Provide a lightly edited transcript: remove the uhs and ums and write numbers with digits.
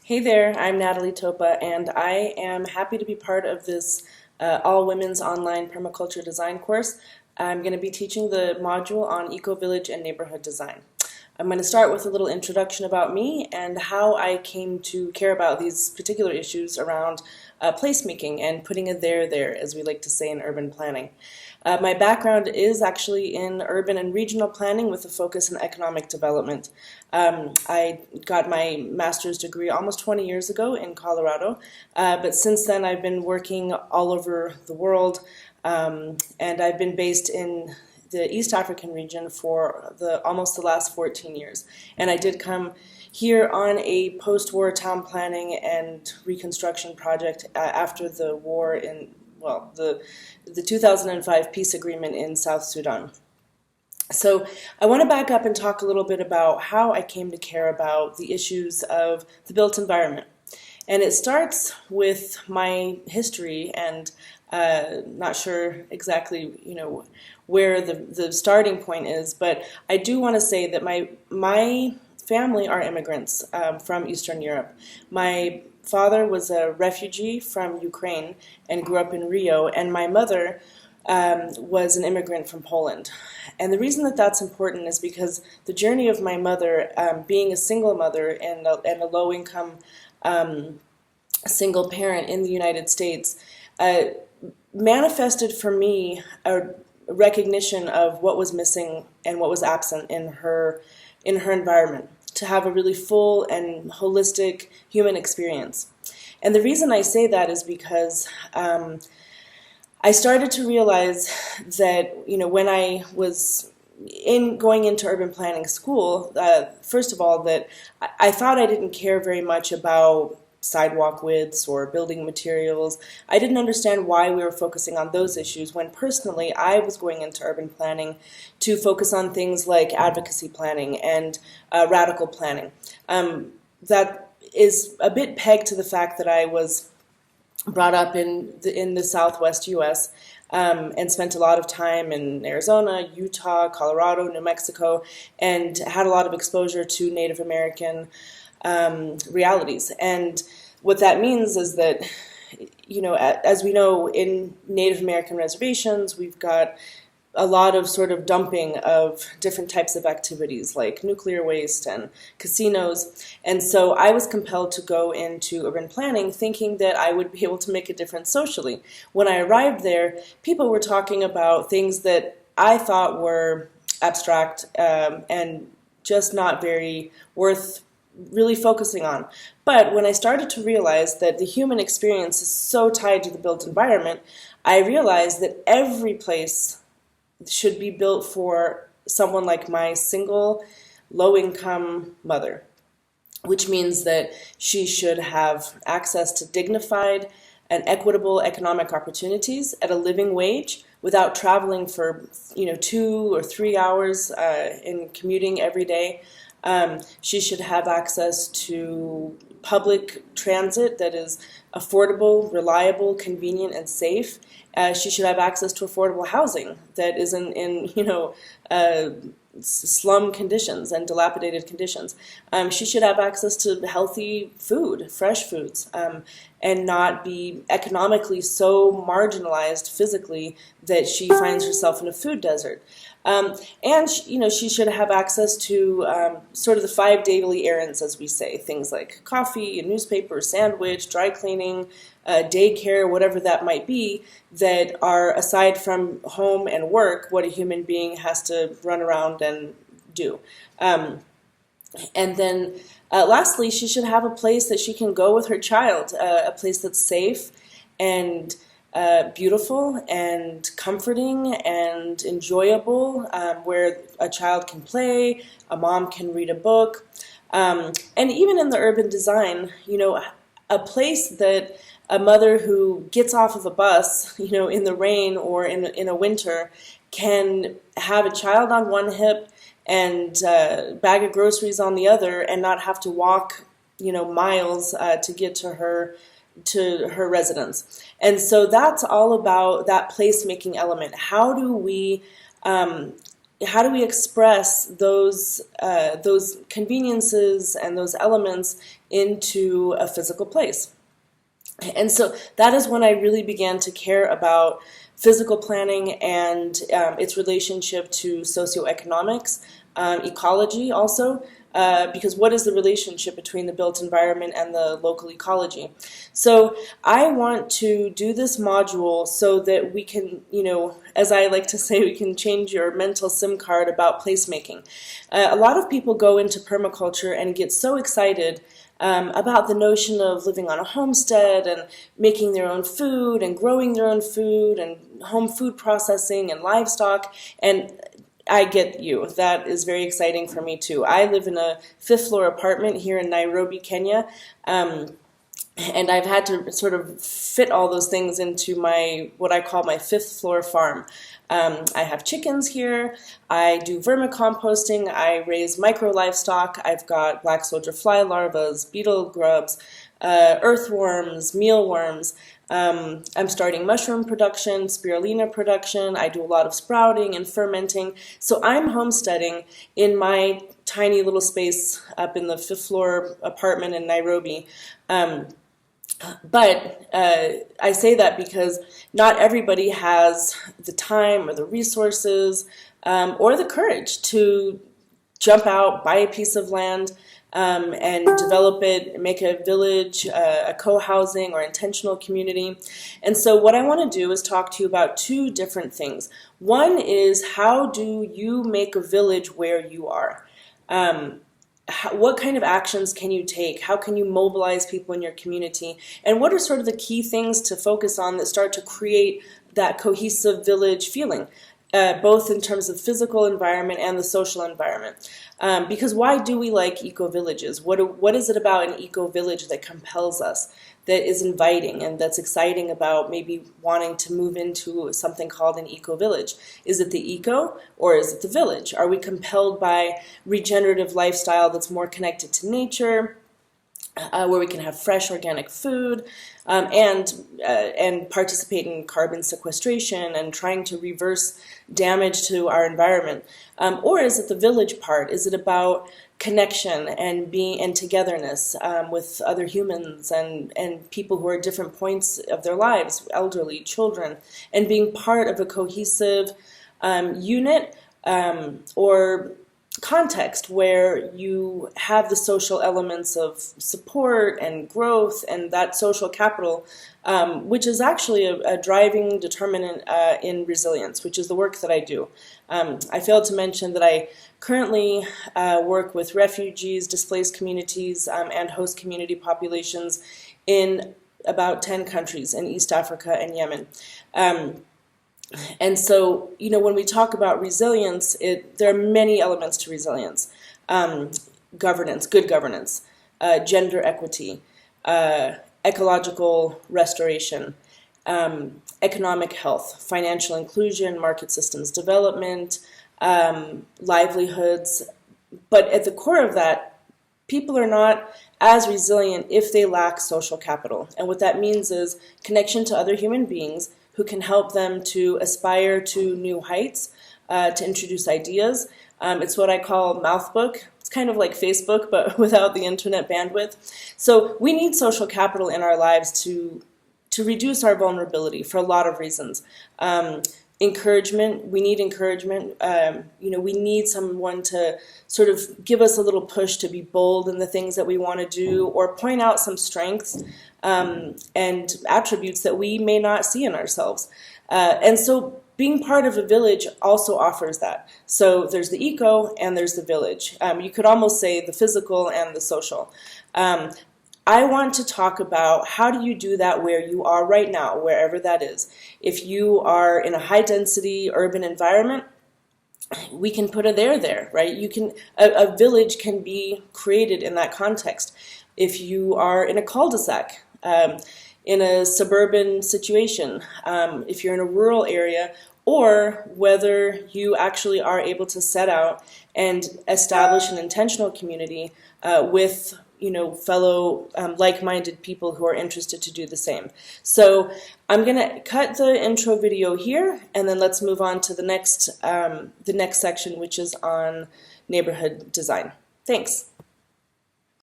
Hey there, I'm Natalie Topa, and I am happy to be part of this all-women's online permaculture design course. I'm going to be teaching the module on eco-village and neighborhood design. I'm going to start with a little introduction about me and how I came to care about these particular issues around placemaking and putting a there, as we like to say in urban planning. My background is actually in urban and regional planning with a focus on economic development. I got my master's degree almost 20 years ago in Colorado, but since then I've been working all over the world, and I've been based in the East African region for almost the last 14 years. And I did come here on a post-war town planning and reconstruction project after the war the 2005 peace agreement in South Sudan. So I want to back up and talk a little bit about how I came to care about the issues of the built environment. And it starts with my history, and not sure exactly, where the starting point is, but I do want to say that my family are immigrants from Eastern Europe. My father was a refugee from Ukraine and grew up in Rio, and my mother was an immigrant from Poland. And the reason that that's important is because the journey of my mother, being a single mother and a low-income single parent in the United States, manifested for me a recognition of what was missing and what was absent in her environment, to have a really full and holistic human experience. And the reason I say that is because I started to realize that, when I was going into urban planning school, first of all, that I thought I didn't care very much about sidewalk widths or building materials. I didn't understand why we were focusing on those issues when personally I was going into urban planning to focus on things like advocacy planning and radical planning. That is a bit pegged to the fact that I was brought up in the Southwest U.S. And spent a lot of time in Arizona, Utah, Colorado, New Mexico, and had a lot of exposure to Native American realities. And what that means is that, as we know, in Native American reservations, we've got a lot of sort of dumping of different types of activities like nuclear waste and casinos. And so I was compelled to go into urban planning thinking that I would be able to make a difference socially. When I arrived there, people were talking about things that I thought were abstract and just not very worth really focusing on. But when I started to realize that the human experience is so tied to the built environment, I realized that every place should be built for someone like my single, low-income mother, which means that she should have access to dignified and equitable economic opportunities at a living wage without traveling for 2 or 3 hours in commuting every day. She should have access to public transit that is affordable, reliable, convenient, and safe. She should have access to affordable housing that isn't in slum conditions and dilapidated conditions. She should have access to healthy food, fresh foods, and not be economically so marginalized physically that she finds herself in a food desert. And she should have access to sort of the 5 daily errands, as we say, things like coffee, a newspaper, sandwich, dry cleaning, daycare, whatever that might be, that are, aside from home and work, what a human being has to run around and do. And then lastly, she should have a place that she can go with her child, a place that's safe and beautiful and comforting and enjoyable, where a child can play, a mom can read a book, and even in the urban design, a place that a mother who gets off of a bus, in the rain or in a winter, can have a child on one hip and a bag of groceries on the other, and not have to walk, miles to get to her residence. And so that's all about that placemaking element. How do we how do we express those conveniences and those elements into a physical place? And so that is when I really began to care about physical planning and its relationship to socioeconomics, ecology also, because what is the relationship between the built environment and the local ecology? So I want to do this module so that we can, as I like to say, we can change your mental SIM card about placemaking. A lot of people go into permaculture and get so excited about the notion of living on a homestead and making their own food and growing their own food and home food processing and livestock. And I get you. That is very exciting for me too. I live in a 5th floor apartment here in Nairobi, Kenya. And I've had to sort of fit all those things into what I call my 5th floor farm. I have chickens here, I do vermicomposting, I raise micro livestock, I've got black soldier fly larvas, beetle grubs, earthworms, mealworms. I'm starting mushroom production, spirulina production, I do a lot of sprouting and fermenting. So I'm homesteading in my tiny little space up in the 5th floor apartment in Nairobi. But I say that because not everybody has the time or the resources or the courage to jump out, buy a piece of land, and develop it, make a village, a co-housing or intentional community. And so what I want to do is talk to you about 2 different things. One is, how do you make a village where you are? What kind of actions can you take? How can you mobilize people in your community? And what are sort of the key things to focus on that start to create that cohesive village feeling, both in terms of physical environment and the social environment? Because why do we like eco-villages? What is it about an eco-village that compels us, that is inviting and that's exciting about maybe wanting to move into something called an eco-village? Is it the eco or is it the village? Are we compelled by regenerative lifestyle that's more connected to nature, where we can have fresh organic food, and participate in carbon sequestration and trying to reverse damage to our environment? Or is it the village part? Is it about connection and togetherness with other humans and people who are at different points of their lives, elderly, children, and being part of a cohesive unit or context where you have the social elements of support and growth and that social capital, which is actually a driving determinant in resilience, which is the work that I do. I failed to mention that I currently work with refugees, displaced communities, and host community populations in about 10 countries in East Africa and Yemen. And so, when we talk about resilience, there are many elements to resilience. Governance, good governance, gender equity, ecological restoration, economic health, financial inclusion, market systems development, livelihoods. But at the core of that, people are not as resilient if they lack social capital. And what that means is connection to other human beings who can help them to aspire to new heights, to introduce ideas. It's what I call mouthbook. It's kind of like Facebook, but without the internet bandwidth. So we need social capital in our lives to reduce our vulnerability for a lot of reasons. Encouragement, we need encouragement. We need someone to sort of give us a little push to be bold in the things that we want to do, or point out some strengths and attributes that we may not see in ourselves. And so being part of a village also offers that. So there's the eco and there's the village. You could almost say the physical and the social. I want to talk about how do you do that where you are right now, wherever that is. If you are in a high-density urban environment, we can put a there, right? A village can be created in that context. If you are in a cul-de-sac, in a suburban situation, if you're in a rural area, or whether you actually are able to set out and establish an intentional community with fellow like-minded people who are interested to do the same. So I'm going to cut the intro video here, and then let's move on to the next section, which is on neighborhood design. Thanks.